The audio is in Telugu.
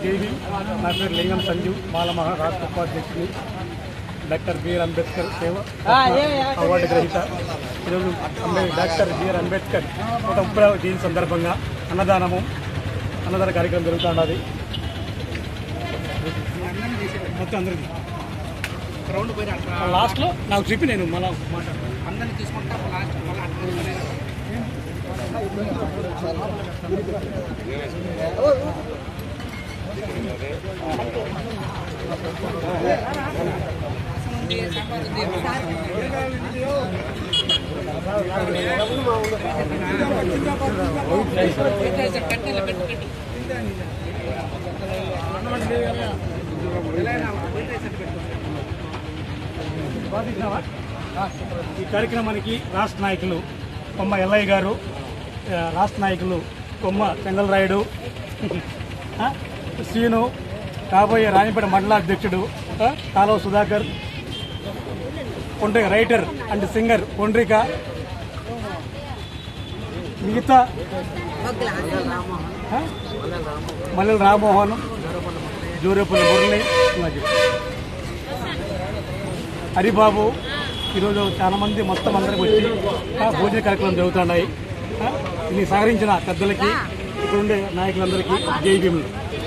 జేబీ. నా పేరు లింగం సంజీవ్, మాలమహా రాష్ట్ర ఉపాధ్యక్షుని, డాక్టర్ బిఆర్ అంబేద్కర్ సేవ అవార్డు గ్రహీత. ఈరోజు డాక్టర్ బిఆర్ అంబేద్కర్ 130వ జయంతి సందర్భంగా అన్నదాన కార్యక్రమం జరుగుతున్నది. మొత్తం అందరికీ లాస్ట్లో నాకు చెప్పి నేను మళ్ళీ అందరినీ తీసుకుంటా ఈ కార్యక్రమానికి రాష్ట్ర నాయకులు కొమ్మ ఎల్లయ్య గారు, రాష్ట్ర నాయకులు కొమ్మ చెంగలరాయుడు, శ్రీను, కాబోయే రాణిపేట మండలాధ్యక్షుడు కాలువ సుధాకర్, రైటర్ అండ్ సింగర్ పొండ్రిక, మిగతా మల్లెల రామ్మోహన్, జూరేపల్లి మురళి, హరిబాబు. ఈరోజు చాలా మంది మొత్తం అందరికి వచ్చి భోజన కార్యక్రమం జరుగుతున్నాయి. దీన్ని సహకరించిన పెద్దలకి, ఇక్కడుండే నాయకులందరికీ జై భీములు.